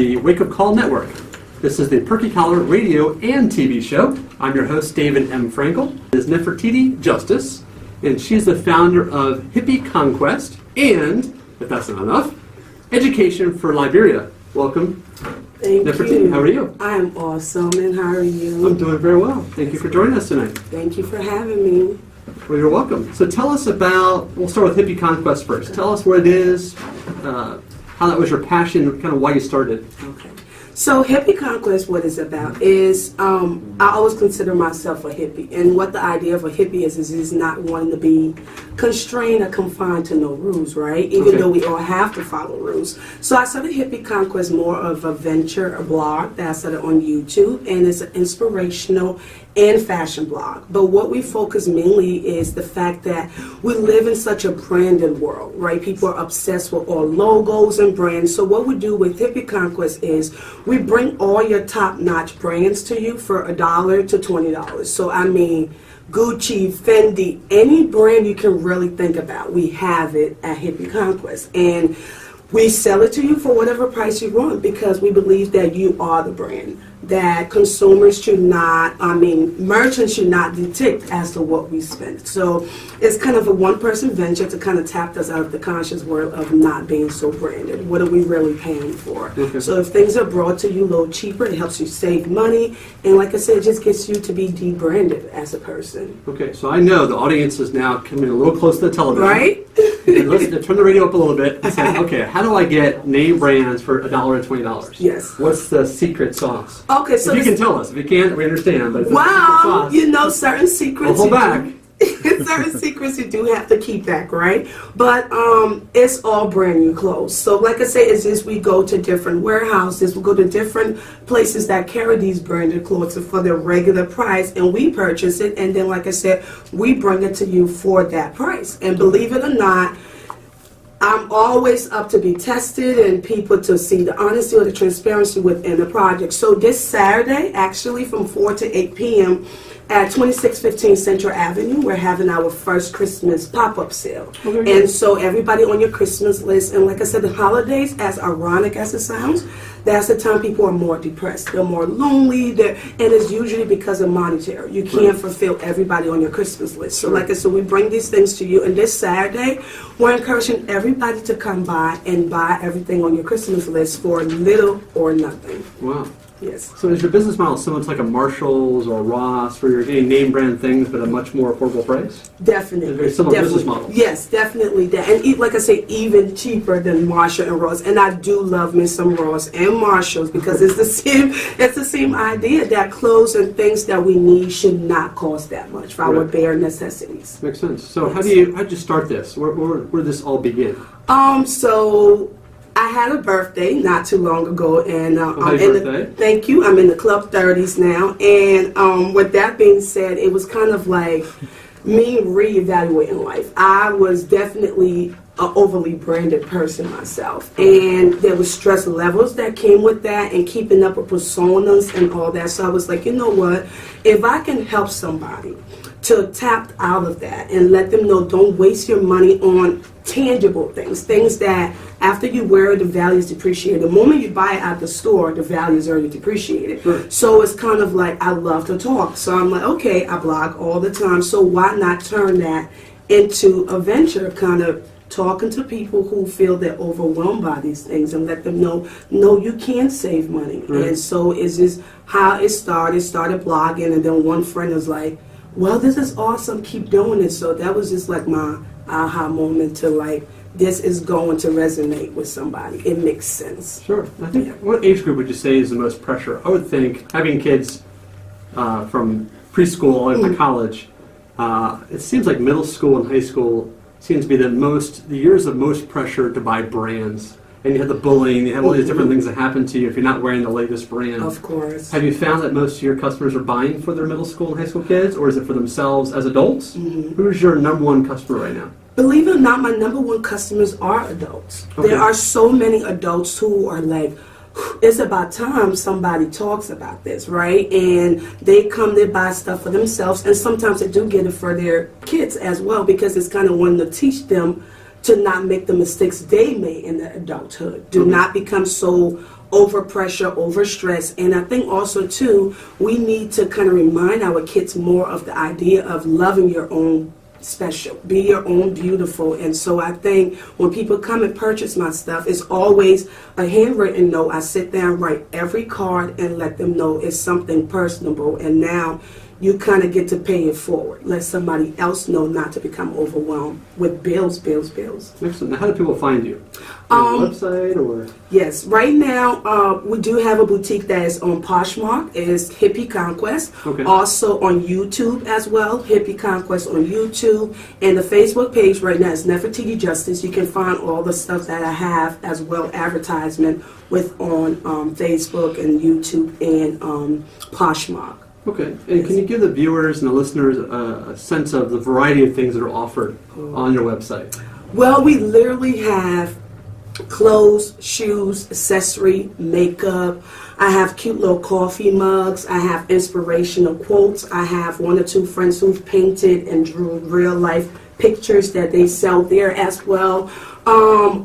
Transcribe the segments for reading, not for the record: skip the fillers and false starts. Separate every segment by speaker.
Speaker 1: the Wake Up Call Network. This is the Perky Collar radio and TV show. I'm your host, David M. Frankel. This is Nefertiti Justice, and she's the founder of Hippie Conquest and, if that's not enough, Education for Liberia. Welcome.
Speaker 2: Thank
Speaker 1: Nefertiti,
Speaker 2: you.
Speaker 1: how are you?
Speaker 2: I'm awesome, and how are you?
Speaker 1: I'm doing very well. Thank you for joining us tonight.
Speaker 2: Thank you for having me.
Speaker 1: Well, you're welcome. So tell us about, we'll start with Hippie Conquest first. Tell us what it is, how that was your passion, kind of why you started.
Speaker 2: Okay. So Hippie Conquest, what it's about is, I always consider myself a hippie. And what the idea of a hippie is not wanting to be constrained or confined to no rules, right? Even though we all have to follow rules. So I started Hippie Conquest more of a venture, a blog that I started on YouTube. And it's an inspirational and fashion blog. But what we focus mainly is the fact that we live in such a branded world, right? People are obsessed with all logos and brands. So what we do with Hippie Conquest is we bring all your top-notch brands to you for $1 to $20. So I mean, Gucci, Fendi, any brand you can really think about, we have it at Hippie Conquest. And we sell it to you for whatever price you want because we believe that you are the brand. That consumers should not, merchants should not dictate as to what we spend. So it's kind of a one-person venture to kind of tap us out of the conscious world of not being so branded. What are we really paying for? So if things are brought to you a little cheaper, it helps you save money. And like I said, it just gets you to be debranded as a person.
Speaker 1: Okay, so I know the audience is now coming a little close to the television.
Speaker 2: Right?
Speaker 1: And let's turn the radio up a little bit and say, okay, how do I get name brands for $1 to $20?
Speaker 2: Yes.
Speaker 1: What's the secret sauce?
Speaker 2: Okay, so
Speaker 1: if you can tell us. If you can't, we understand. But
Speaker 2: wow, you know, certain secrets.
Speaker 1: Hold back.
Speaker 2: Certain secrets you do have to keep back, right? But it's all brand new clothes. So like I say, it's just we go to different warehouses, we go to different places that carry these branded clothes for their regular price, and we purchase it, and then like I said, we bring it to you for that price. And believe it or not, I'm always up to be tested and people to see the honesty or the transparency within the project. So this Saturday, actually from 4 to 8 p.m. at 2615 Central Avenue, we're having our first Christmas pop-up sale. And so everybody on your Christmas list, and like I said, the holidays, as ironic as it sounds, that's the time people are more depressed. They're more lonely, and it's usually because of monetary. You can't fulfill everybody on your Christmas list. So like I said, we bring these things to you, and this Saturday, we're encouraging everybody to come by and buy everything on your Christmas list for little or nothing.
Speaker 1: Wow.
Speaker 2: Yes.
Speaker 1: So is your business model similar to like a Marshall's or Ross, where you're getting name brand things but at a much more affordable price?
Speaker 2: Definitely.
Speaker 1: It's a very similar business model.
Speaker 2: Yes, definitely. And like I say, even cheaper than Marshall and Ross. And I do love me some Ross and Marshalls because it's the same idea that clothes and things that we need should not cost that much for our bare necessities.
Speaker 1: Makes sense. So how'd you start this? Where did this all begin?
Speaker 2: So I had a birthday not too long ago, and thank you. I'm in the club 30s now, and with that being said, it was kind of like me reevaluating life. I was definitely an overly branded person myself, and there was stress levels that came with that, and keeping up with personas and all that. So I was like, you know what? If I can help somebody to tap out of that and let them know, don't waste your money on tangible things that after you wear it, the value is depreciated. The moment you buy it at the store, the value is already depreciated. So it's kind of like, I love to talk. So I'm like, okay, I blog all the time, so why not turn that into a venture, kind of talking to people who feel they're overwhelmed by these things and let them know, no, you can save money. And so it's just how it started blogging, and then one friend was like, well, this is awesome, keep doing it. So that was just like my aha moment to like, this is going to resonate with somebody. It makes sense.
Speaker 1: Sure. I think, what age group would you say is the most pressure? I would think having kids from preschool all the way to college, it seems like middle school and high school seems to be the years of most pressure to buy brands. And you have the bullying, you have all these different things that happen to you if you're not wearing the latest brand.
Speaker 2: Of course.
Speaker 1: Have you found that most of your customers are buying for their middle school and high school kids, or is it for themselves as adults? Who's your number one customer right now?
Speaker 2: Believe it or not, my number one customers are adults. There are so many adults who are like, it's about time somebody talks about this, right? And they come, they buy stuff for themselves, and sometimes they do get it for their kids as well, because it's kind of wanting to teach them to not make the mistakes they made in their adulthood. Do not become so over pressure, over stress. And I think also too, we need to kind of remind our kids more of the idea of loving your own special, be your own beautiful. And so I think when people come and purchase my stuff, it's always a handwritten note. I sit down, write every card, and let them know it's something personable. And now you kind of get to pay it forward. Let somebody else know not to become overwhelmed with bills.
Speaker 1: Excellent. Now, how do people find you? On the website or?
Speaker 2: Yes. Right now, we do have a boutique that is on Poshmark. It's Hippie Conquest.
Speaker 1: Okay.
Speaker 2: Also on YouTube as well, Hippie Conquest on YouTube. And the Facebook page right now is Nefertiti Justice. You can find all the stuff that I have as well, advertisement with on Facebook and YouTube and Poshmark.
Speaker 1: Okay, and can you give the viewers and the listeners a sense of the variety of things that are offered on your website?
Speaker 2: Well, we literally have clothes, shoes, accessory, makeup. I have cute little coffee mugs. I have inspirational quotes. I have 1 or 2 friends who've painted and drew real life pictures that they sell there as well.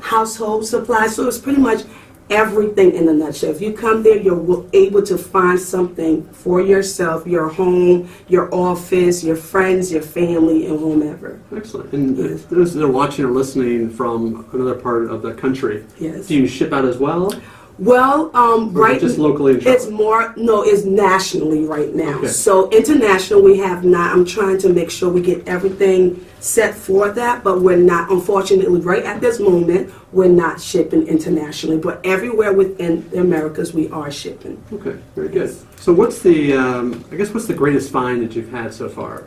Speaker 2: Household supplies. So it's pretty much everything in a nutshell. If you come there, you're able to find something for yourself, your home, your office, your friends, your family, and whomever.
Speaker 1: Excellent. And those that are watching or listening from another part of the country,
Speaker 2: yes.
Speaker 1: Do you ship out as well?
Speaker 2: Well, right,
Speaker 1: just locally in Charlotte?
Speaker 2: It's nationally right now.
Speaker 1: Okay.
Speaker 2: So international, we have not. I'm trying to make sure we get everything set for that, but we're not. Unfortunately, right at this moment, we're not shipping internationally. But everywhere within the Americas, we are shipping.
Speaker 1: Okay, very good. So, what's the what's the greatest find that you've had so far?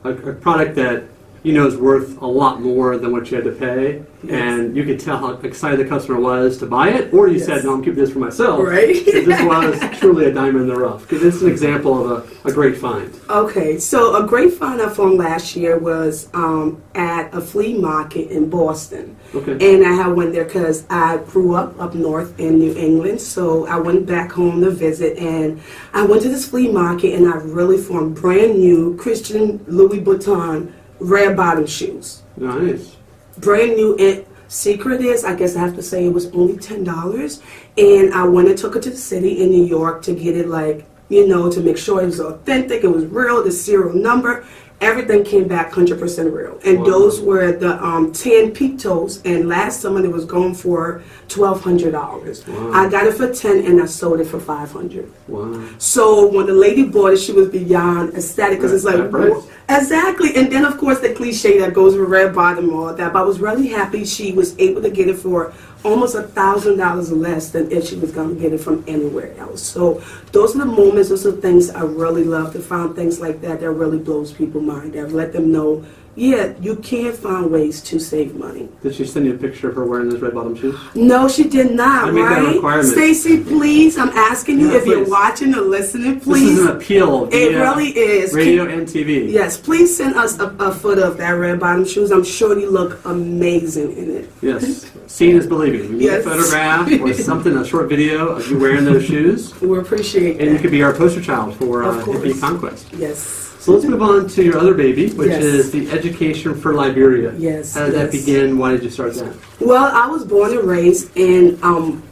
Speaker 1: A product that you know is worth a lot more than what you had to pay, yes. And you could tell how excited the customer was to buy it, or you yes. said, no, I'm keeping this for myself.
Speaker 2: Right.
Speaker 1: So this was truly a diamond in the rough, because it's an example of a great find.
Speaker 2: Okay, so a great find I found last year was at a flea market in Boston.
Speaker 1: Okay.
Speaker 2: And I went there because I grew up north in New England, so I went back home to visit, and I went to this flea market, and I really found brand new Christian Louis Vuitton red bottom shoes.
Speaker 1: Nice.
Speaker 2: Brand new. And secret is, I guess I have to say, it was only $10. And I went and took it to the city in New York to get it, like, you know, to make sure it was authentic, it was real, the serial number. Everything came back 100% real. And wow. Those were the tan peak toes. And last summer it was going for $1,200.
Speaker 1: Wow.
Speaker 2: I got it for $10 and I sold it for $500.
Speaker 1: Wow.
Speaker 2: So when the lady bought it, she was beyond ecstatic because it's like,
Speaker 1: right.
Speaker 2: Exactly. And then of course the cliche that goes with red bottom and all that. But I was really happy she was able to get it for almost $1,000 less than if she was going to get it from anywhere else. So those are the moments, those are the things I really love, to find things like that that really blows people's mind. That let them know, yeah, you can find ways to save money.
Speaker 1: Did she send you a picture of her wearing those red bottom shoes?
Speaker 2: No, she did not.
Speaker 1: I make that a requirement.
Speaker 2: Stacy, please, I'm asking you, if
Speaker 1: please.
Speaker 2: You're watching or listening, please.
Speaker 1: This is an appeal.
Speaker 2: It really is.
Speaker 1: Radio and TV.
Speaker 2: Yes, please send us a photo of that red bottom shoes. I'm sure you look amazing in it.
Speaker 1: Yes, seeing is believing. We need
Speaker 2: yes.
Speaker 1: a photograph or something, a short video of you wearing those shoes.
Speaker 2: We appreciate that.
Speaker 1: And you could be our poster child for Hippie Conquest.
Speaker 2: Yes.
Speaker 1: So let's move on to your other baby, which
Speaker 2: yes.
Speaker 1: is the Education for Liberia.
Speaker 2: Yes.
Speaker 1: How did that begin? Why did you start that?
Speaker 2: Well, I was born and raised in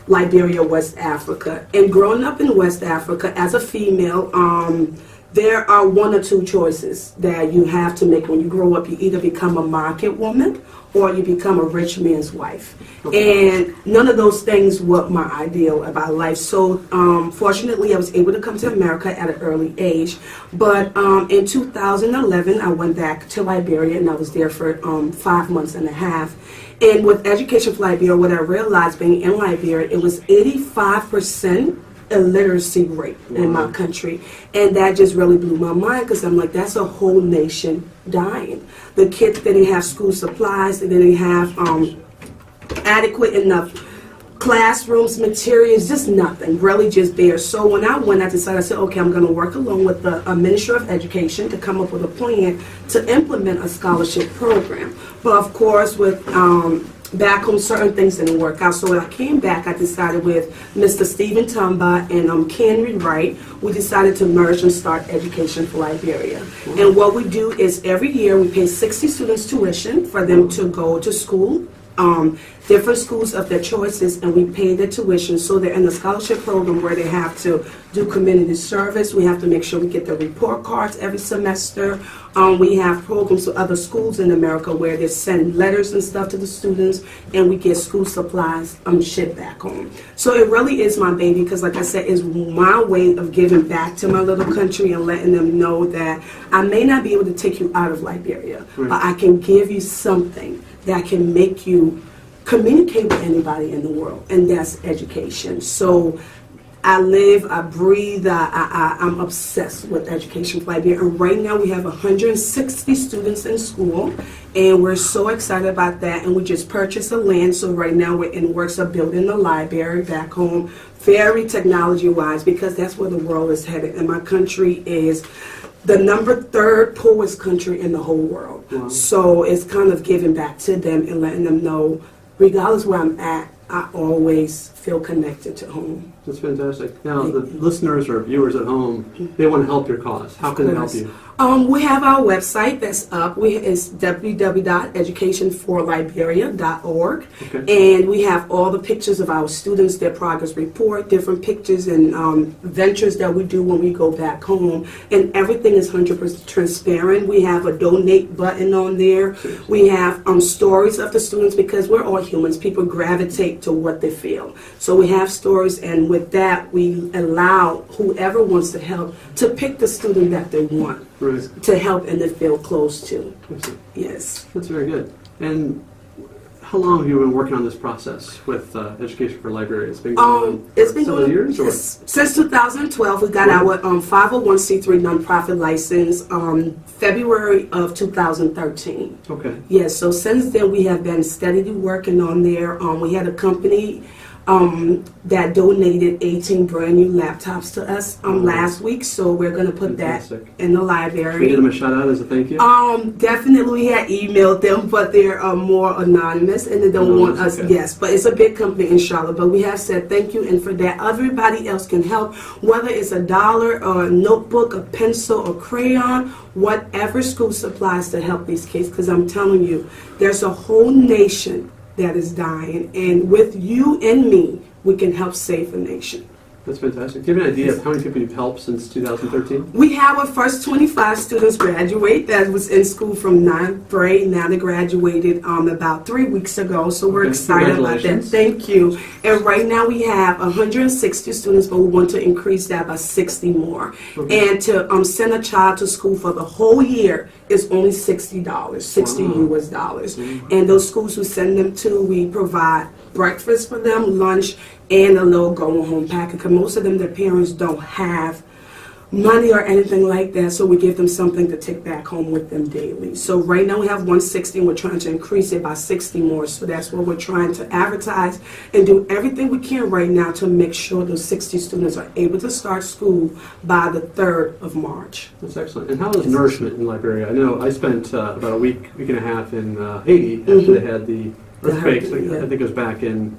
Speaker 2: Liberia, West Africa. And growing up in West Africa as a female, there are 1 or 2 choices that you have to make when you grow up. You either become a market woman or you become a rich man's wife. Okay. And none of those things were my ideal about life. So fortunately, I was able to come to America at an early age. But in 2011, I went back to Liberia, and I was there for 5 months and a half. And with Education for Liberia, what I realized being in Liberia, it was 85% illiteracy rate in my country, and that just really blew my mind, because I'm like, that's a whole nation dying. The kids didn't have school supplies, they didn't have adequate enough classrooms, materials, just nothing, really just there. So when I went, I decided, I said, okay, I'm going to work along with the Minister of Education to come up with a plan to implement a scholarship program. But of course, with back home, certain things didn't work out. So when I came back, I decided with Mr. Stephen Tumba and Kenry Wright, we decided to merge and start Education for Liberia. And what we do is every year we pay 60 students tuition for them to go to school, different schools of their choices, and we pay their tuition. So they're in the scholarship program where they have to do community service. We have to make sure we get their report cards every semester. We have programs with other schools in America where they send letters and stuff to the students, and we get school supplies shipped back home. So it really is my baby because, like I said, it's my way of giving back to my little country and letting them know that I may not be able to take you out of Liberia, but I can give you something that can make you communicate with anybody in the world, and that's education. So I live, I breathe, I'm obsessed with Education for Liberia. And right now we have 160 students in school, and we're so excited about that. And we just purchased a land, so right now we're in works of building the library back home, very technology-wise, because that's where the world is headed. And my country is the #3 poorest country in the whole world. Wow. So it's kind of giving back to them and letting them know, regardless where I'm at, I always feel connected to home.
Speaker 1: That's fantastic. Now, the listeners or viewers at home, they want to help your cause. How can they help you?
Speaker 2: We have our website that's up. It's www.educationforliberia.org. Okay. And we have all the pictures of our students, their progress report, different pictures and ventures that we do when we go back home. And everything is 100% transparent. We have a donate button on there. We have stories of the students because we're all humans. People gravitate to what they feel. So we have stories, and with that, we allow whoever wants to help to pick the student that they want. Right. To help and to feel close to. Yes.
Speaker 1: That's very good. And how long have you been working on this process with Education for Liberia? It's been going on several years? Or?
Speaker 2: Since 2012. We got our 501c3 nonprofit license February of 2013. Okay. Yes, so since then we have been steadily working on there. We had a company that donated 18 brand new laptops to us last week, so we're going to put that in the library.
Speaker 1: Should we give them a shout out as a thank you?
Speaker 2: Definitely, we had emailed them, but they're more anonymous and they don't want us. Okay. Yes, but it's a big company in Charlotte. But we have said thank you, and for that, everybody else can help, whether it's $1 or a notebook, a pencil, or crayon, whatever school supplies to help these kids. Because I'm telling you, there's a whole nation that is dying, and with you and me, we can help save a nation.
Speaker 1: That's fantastic. Do you have an idea of how many people you've helped since 2013?
Speaker 2: We have our first 25 students graduate that was in school from 9th grade. Now they graduated about 3 weeks ago, so we're excited about that. Thank you. And right now we have 160 students, but we want to increase that by 60 more. Okay. And to send a child to school for the whole year is only $60, 60 US dollars. Mm-hmm. And those schools we send them to, we provide breakfast for them, lunch, and a little going home packet, because most of them, their parents don't have money or anything like that, so we give them something to take back home with them daily. So right now we have 160, and we're trying to increase it by 60 more, so that's what we're trying to advertise and do everything we can right now to make sure those 60 students are able to start school by the 3rd of March.
Speaker 1: That's excellent. And how is nourishment in Liberia? I know I spent about a week and a half in Haiti after they had the earthquakes. I think it was back in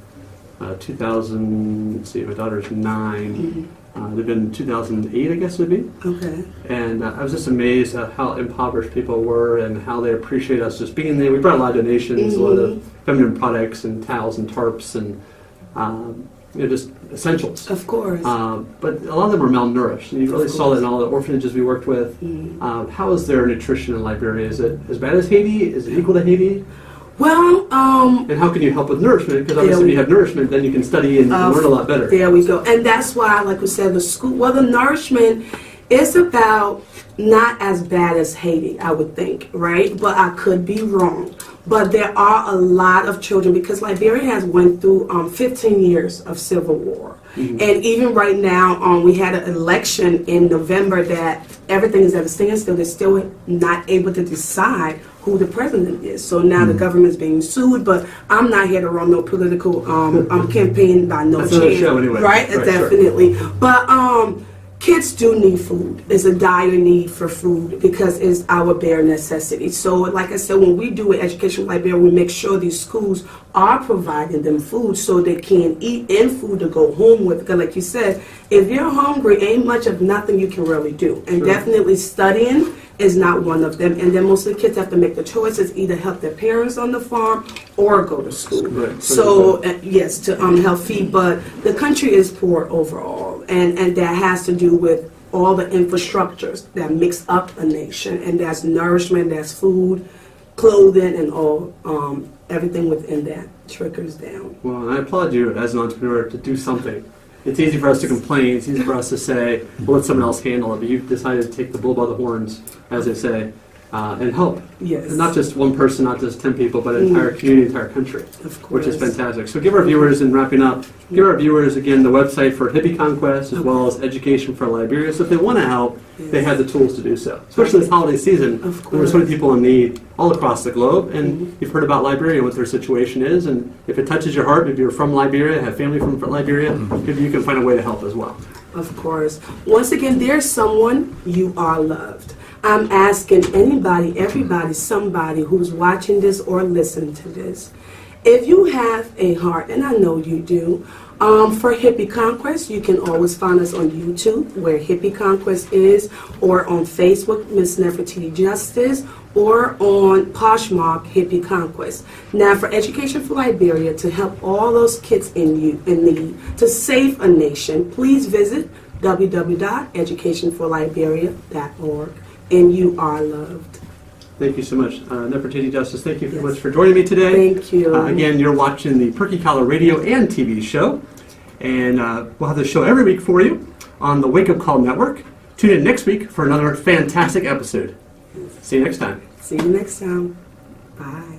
Speaker 1: 2000, let's see, my daughter's 9. They've been 2008, I guess it would be. Okay. And I was just amazed at how impoverished people were and how they appreciate us just being there. We brought a lot of donations, a lot of feminine products and towels and tarps and just essentials.
Speaker 2: Of course.
Speaker 1: But a lot of them are malnourished. And you really saw that in all the orphanages we worked with. How is their nutrition in Liberia? Is it as bad as Haiti? Is it equal to Haiti?
Speaker 2: Well,
Speaker 1: and how can you help with nourishment? Because obviously when you have nourishment, then you can study and learn a lot better.
Speaker 2: There we go. And that's why, like we said, the school, well, the nourishment is about not as bad as Haiti, I would think, right? But I could be wrong. But there are a lot of children, because Liberia has went through 15 years of civil war. And even right now, we had an election in November that everything is at a standstill. They're still not able to decide who the president is. So now the government is being sued, but I'm not here to run no political campaign by no chance.
Speaker 1: Show anyway.
Speaker 2: Right? Definitely. Sure. But kids do need food. It's a dire need for food because it's our bare necessity. So like I said, when we do an education Liberia, we make sure these schools are providing them food so they can eat and food to go home with. Because like you said, if you're hungry, ain't much of nothing you can really do. And definitely studying is not one of them. And then most of the kids have to make the choices, either help their parents on the farm or go to school.
Speaker 1: Right.
Speaker 2: So yes, to help feed. But the country is poor overall, and that has to do with all the infrastructures that makes up a nation. And that's nourishment, that's food, clothing, and all everything within that trickles down.
Speaker 1: Well, I applaud you as an entrepreneur to do something. It's easy for us to complain. It's easy for us to say, well, let someone else handle it. But you've decided to take the bull by the horns, as they say, and help.
Speaker 2: Yes.
Speaker 1: Not just one person, not just 10 people, but an entire community, entire country,
Speaker 2: Of course.
Speaker 1: which is fantastic. So give our viewers, in wrapping up, give our viewers, again, the website for Hippie Conquest, as well as Education for Liberia. So if they want to help, they have the tools to do so. Especially this holiday season,
Speaker 2: Of
Speaker 1: when there's so many
Speaker 2: course.
Speaker 1: people in need all across the globe. And you've heard about Liberia and what their situation is. And if it touches your heart, maybe you're from Liberia, have family from Liberia, maybe you can find a way to help as well.
Speaker 2: Of course. Once again, there's someone, you are loved. I'm asking anybody, everybody, somebody who's watching this or listening to this, if you have a heart, and I know you do, for Hippie Conquest, you can always find us on YouTube, where Hippie Conquest is, or on Facebook, Miss Nefertiti Justice, or on Poshmark, Hippie Conquest. Now, for Education for Liberia, to help all those kids in need, to save a nation, please visit www.educationforliberia.org. And you are loved.
Speaker 1: Thank you so much. Nefertiti Justice, thank you very much for joining me today.
Speaker 2: Thank you.
Speaker 1: Again, you're watching the Perky Collar radio and TV show. And we'll have the show every week for you on the Wake Up Call Network. Tune in next week for another fantastic episode. See you next time.
Speaker 2: See you next time. Bye.